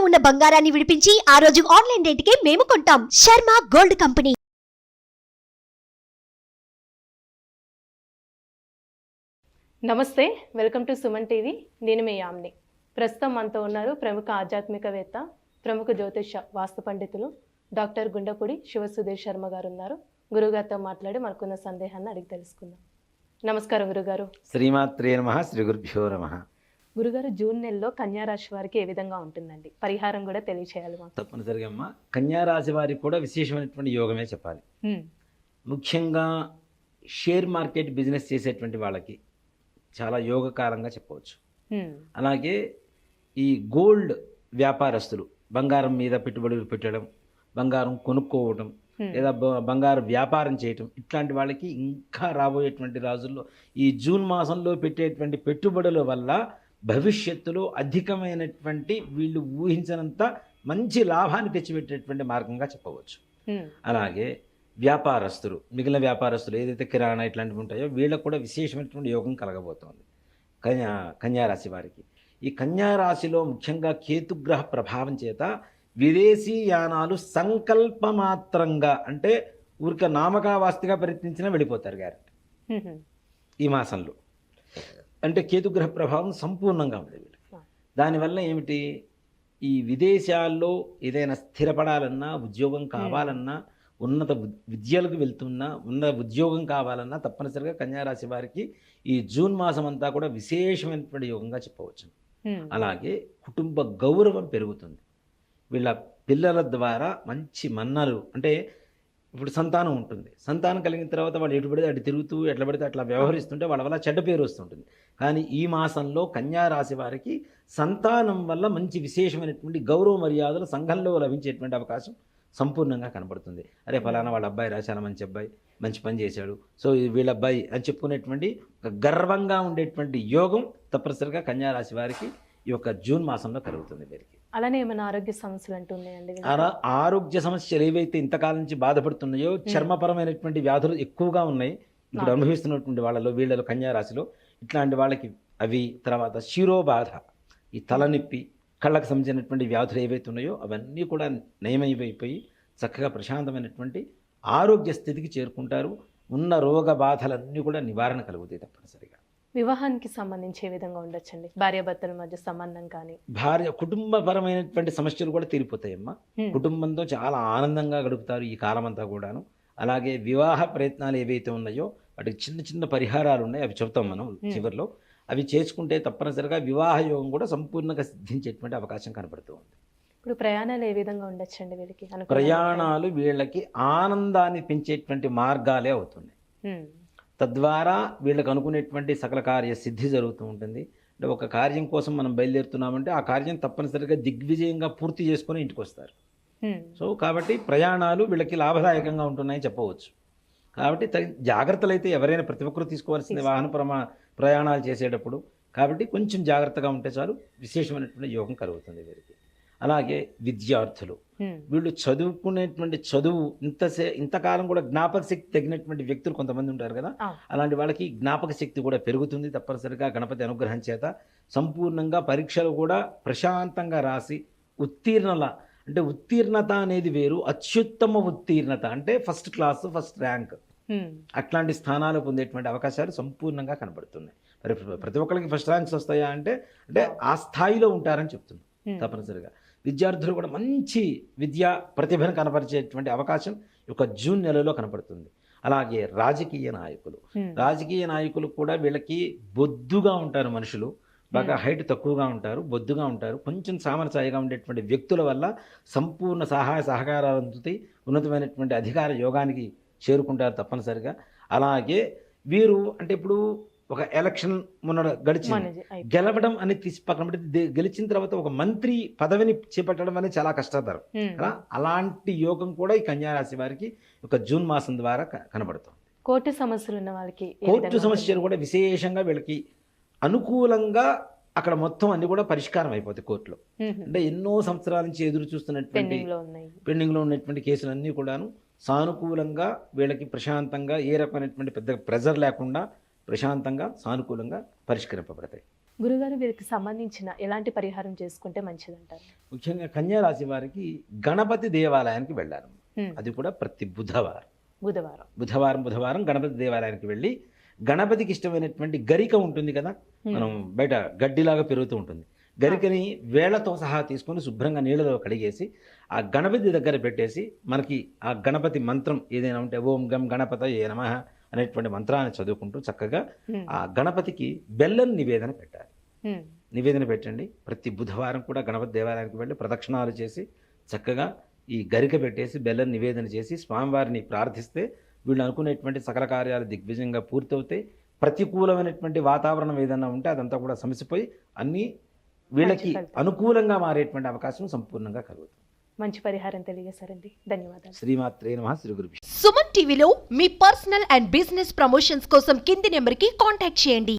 ఉన్న బంగారాన్ని విడిపించి ఆ రోజు ఆన్లైన్ రేటుకే మేము కొంటాం. Sharma gold company. నమస్తే, వెల్కమ్ టు సుమన్ టీవీ. నేను మీ యామ్ని. ప్రస్తుతం మనతో ఉన్నారు ప్రముఖ ఆధ్యాత్మికవేత్త, ప్రముఖ జ్యోతిష వాస్తు పండితులు డాక్టర్ గుండపూడి శివసుధీర్ శర్మ గారు ఉన్నారు. గురుగారితో మాట్లాడి మనకున్న సందేహాన్ని అడిగి తెలుసుకుందాం. నమస్కారం గురుగారు. శ్రీమాత్రే నమః. శ్రీ గురుభ్యో నమః. గురుగారు, జూన్ నెలలో కన్యా రాశి వారికి ఏ విధంగా ఉంటుందండి? పరిహారం కూడా తెలియచేయాలి మాకు. తప్పనిసరిగా అమ్మ, కన్యా రాశి వారికి కూడా విశేషమైనటువంటి యోగమే చెప్పాలి. ముఖ్యంగా షేర్ మార్కెట్ బిజినెస్ చేసేటువంటి వాళ్ళకి చాలా యోగకారంగా చెప్పవచ్చు. అలాగే ఈ గోల్డ్ వ్యాపారస్తులు బంగారం మీద పెట్టుబడులు పెట్టడం, బంగారం కొనుక్కోవడం, లేదా బంగారు వ్యాపారం చేయటం, ఇట్లాంటి వాళ్ళకి ఇంకా రాబోయేటువంటి రోజుల్లో ఈ జూన్ మాసంలో పెట్టేటువంటి పెట్టుబడుల వల్ల భవిష్యత్తులో అధికమైనటువంటి వీళ్ళు ఊహించినంత మంచి లాభాన్ని తెచ్చిపెట్టేటువంటి మార్గంగా చెప్పవచ్చు. అలాగే వ్యాపారస్తులు, మిగిలిన వ్యాపారస్తులు ఏదైతే కిరాణా ఇట్లాంటివి ఉంటాయో వీళ్ళకు కూడా విశేషమైనటువంటి యోగం కలగబోతోంది కన్యారాశి వారికి. ఈ కన్యారాశిలో ముఖ్యంగా కేతుగ్రహ ప్రభావం చేత విదేశీ యానాలు సంకల్పమాత్రంగా, అంటే ఊరిక నామకావాస్తిగా ప్రయత్నించినా వెళ్ళిపోతారు గ్యారెంటీ ఈ మాసంలో. అంటే కేతుగ్రహ ప్రభావం సంపూర్ణంగా ఉంది వీళ్ళకి. దానివల్ల ఏమిటి, ఈ విదేశాల్లో ఏదైనా స్థిరపడాలన్నా, ఉద్యోగం కావాలన్నా, ఉన్నత విద్యలకు వెళ్తున్నా, ఉన్నత ఉద్యోగం కావాలన్నా తప్పనిసరిగా కన్యారాశి వారికి ఈ జూన్ మాసం అంతా కూడా విశేషమైనటువంటి యోగంగా చెప్పవచ్చు. అలాగే కుటుంబ గౌరవం పెరుగుతుంది. వీళ్ళ పిల్లల ద్వారా మంచి మన్నలు, అంటే ఇప్పుడు సంతానం ఉంటుంది, సంతానం కలిగిన తర్వాత వాళ్ళు ఎటు పడితే అటు తిరుగుతూ ఎట్లా పడితే అట్లా వ్యవహరిస్తుంటే వాళ్ళ వల్ల చెడ్డ పేరు వస్తుంటుంది. కానీ ఈ మాసంలో కన్యారాశి వారికి సంతానం వల్ల మంచి విశేషమైనటువంటి గౌరవ మర్యాదలు సంఘంలో లభించేటువంటి అవకాశం సంపూర్ణంగా కనబడుతుంది. అరే ఫలానా వాళ్ళ అబ్బాయి రా, చాలా మంచి అబ్బాయి, మంచి పని చేశాడు, సో వీళ్ళ అబ్బాయి అని చెప్పుకునేటువంటి గర్వంగా ఉండేటువంటి యోగం తప్పనిసరిగా కన్యారాశి వారికి ఈ యొక్క జూన్ మాసంలో కలుగుతుంది. వీరికి అలానే ఏమైనా ఆరోగ్య సమస్యలు అంటున్నాయండి? ఆరోగ్య సమస్యలు ఏవైతే ఇంతకాలం నుంచి బాధపడుతున్నాయో, చర్మపరమైనటువంటి వ్యాధులు ఎక్కువగా ఉన్నాయి ఇప్పుడు అనుభవిస్తున్నటువంటి వాళ్ళలో, వీళ్ళలో కన్యారాశిలో ఇట్లాంటి వాళ్ళకి అవి, తర్వాత శిరోబాధ, ఈ తలనొప్పి, కళ్ళకు సంబంధించినటువంటి వ్యాధులు ఏవైతే ఉన్నాయో అవన్నీ కూడా నయమైపోయి చక్కగా ప్రశాంతమైనటువంటి ఆరోగ్య స్థితికి చేరుకుంటారు. ఉన్న రోగ బాధలన్నీ కూడా నివారణ కలుగుతాయి తప్పనిసరిగా. వివాహానికి సంబంధించి ఏ విధంగా ఉండొచ్చండి? భార్యాభర్తల మధ్య సంబంధం కానీ, కుటుంబపరమైనటువంటి సమస్యలు కూడా తీరిపోతాయమ్మా. కుటుంబంతో చాలా ఆనందంగా గడుపుతారు ఈ కాలం అంతా కూడాను. అలాగే వివాహ ప్రయత్నాలు ఏవైతే ఉన్నాయో వాటికి చిన్న చిన్న పరిహారాలు ఉన్నాయి, అవి చెబుతాం మనం చివరిలో. అవి చేసుకుంటే తప్పనిసరిగా వివాహ యోగం కూడా సంపూర్ణంగా సిద్ధించేటువంటి అవకాశం కనబడుతూ ఉంది. ఇప్పుడు ప్రయాణాలు ఏ విధంగా ఉండొచ్చండి వీళ్ళకి? ప్రయాణాలు వీళ్ళకి ఆనందాన్ని పెంచేటువంటి మార్గాలే అవుతున్నాయి. తద్వారా వీళ్ళకి అనుకునేటువంటి సకల కార్య సిద్ధి జరుగుతూ ఉంటుంది. అంటే ఒక కార్యం కోసం మనం బయలుదేరుతున్నామంటే ఆ కార్యం తప్పనిసరిగా దిగ్విజయంగా పూర్తి చేసుకొని ఇంటికి వస్తారు. సో కాబట్టి ప్రయాణాలు వీళ్ళకి లాభదాయకంగా ఉంటున్నాయని చెప్పవచ్చు. కాబట్టి జాగ్రత్తలు అయితే ఎవరైనా ప్రతి ఒక్కరూ తీసుకోవాల్సింది వాహన ప్రయాణాలు చేసేటప్పుడు. కాబట్టి కొంచెం జాగ్రత్తగా ఉంటే చాలు, విశేషమైనటువంటి యోగం కలుగుతుంది వీరికి. అలాగే విద్యార్థులు, వీళ్ళు చదువుకునేటువంటి చదువు ఇంతకాలం కూడా జ్ఞాపక శక్తి తగినటువంటి వ్యక్తులు కొంతమంది ఉంటారు కదా, అలాంటి వాళ్ళకి జ్ఞాపక శక్తి కూడా పెరుగుతుంది తప్పనిసరిగా గణపతి అనుగ్రహం చేత. సంపూర్ణంగా పరీక్షలు కూడా ప్రశాంతంగా రాసి అంటే ఉత్తీర్ణత అనేది వేరు, అత్యుత్తమ ఉత్తీర్ణత అంటే ఫస్ట్ క్లాస్, ఫస్ట్ ర్యాంక్, అట్లాంటి స్థానాలు పొందేటువంటి అవకాశాలు సంపూర్ణంగా కనబడుతున్నాయి. మరి ప్రతి ఒక్కరికి ఫస్ట్ ర్యాంక్స్ వస్తాయా అంటే ఆ స్థాయిలో ఉంటారని చెప్తున్నాం. తప్పనిసరిగా విద్యార్థులు కూడా మంచి విద్యా ప్రతిభను కనపరిచేటువంటి అవకాశం ఒక జూన్ నెలలో కనపడుతుంది. అలాగే రాజకీయ నాయకులు కూడా వీళ్ళకి బొద్దుగా ఉంటారు మనుషులు, బాగా హైట్ తక్కువగా ఉంటారు, బొద్దుగా ఉంటారు, కొంచెం సామరస్యంగా ఉండేటువంటి వ్యక్తుల వల్ల సంపూర్ణ సహాయ సహకారాలు అందుతాయి, ఉన్నతమైనటువంటి అధికార యోగానికి చేరుకుంటారు తప్పనిసరిగా. అలాగే వీరు అంటే ఇప్పుడు ఒక ఎలక్షన్ గడిచింది, గెలవడం అనేది తీసి పక్కన పెట్టి గెలిచిన తర్వాత ఒక మంత్రి పదవిని చేపట్టడం అనేది చాలా కష్టతరం. అలాంటి యోగం కూడా ఈ కన్యారాశి వారికి ఒక జూన్ మాసం ద్వారా కనబడుతుంది. కోర్టు సమస్యలు ఉన్న వాళ్ళకి, కోర్టు సమస్యలు కూడా విశేషంగా వీళ్ళకి అనుకూలంగా అక్కడ మొత్తం అన్ని కూడా పరిష్కారం అయిపోతాయి కోర్టులో. అంటే ఎన్నో సంవత్సరాల నుంచి ఎదురు చూస్తున్నటువంటి పెండింగ్లో ఉన్నటువంటి కేసులన్నీ కూడాను సానుకూలంగా వీళ్ళకి ప్రశాంతంగా, ఏ రకమైనటువంటి పెద్ద ప్రెజర్ లేకుండా ప్రశాంతంగా సానుకూలంగా పరిష్కరింపబడతాయి. గురుగారు వీరికి సంబంధించిన ఎలాంటి పరిహారం చేసుకుంటే మంచిదంటారు? ముఖ్యంగా కన్యా రాశి వారికి గణపతి దేవాలయానికి వెళ్ళారు. అది కూడా ప్రతి బుధవారం గణపతి దేవాలయానికి వెళ్ళి గణపతికి ఇష్టమైనటువంటి గరిక ఉంటుంది కదా, మనం బయట గడ్డిలాగా పెరుగుతూ ఉంటుంది, గరికని వేళ్లతో సహా తీసుకొని శుభ్రంగా నీళ్ళలో కడిగేసి ఆ గణపతి దగ్గర పెట్టేసి మనకి ఆ గణపతి మంత్రం ఏదైనా ఉంటే ఓం గం గణపతయే నమః అనేటువంటి మంత్రాన్ని చదువుకుంటూ చక్కగా ఆ గణపతికి బెల్లం నివేదన పెట్టాలి. నివేదన పెట్టండి. ప్రతి బుధవారం కూడా గణపతి దేవాలయానికి వెళ్ళి ప్రదక్షిణాలు చేసి చక్కగా ఈ గరిక పెట్టేసి బెల్లం నివేదన చేసి స్వామివారిని ప్రార్థిస్తే వీళ్ళు అనుకునేటువంటి సకల కార్యాలు దిగ్విజయంగా పూర్తవుతాయి. ప్రతికూలమైనటువంటి వాతావరణం ఏదైనా ఉంటే అదంతా కూడా సమసిపోయి అన్నీ వీళ్ళకి అనుకూలంగా మారేటువంటి అవకాశం సంపూర్ణంగా కలుగుతుంది. మంచి పరిహారం తెలియజేశారండి. ధన్యవాదాలు. శ్రీమాత్రే నమః. శ్రీ గురుభ్యో. సుమన్ టీవీలో మీ పర్సనల్ అండ్ బిజినెస్ ప్రమోషన్స్ కోసం కింది నెంబర్కి కాంటాక్ట్ చేయండి.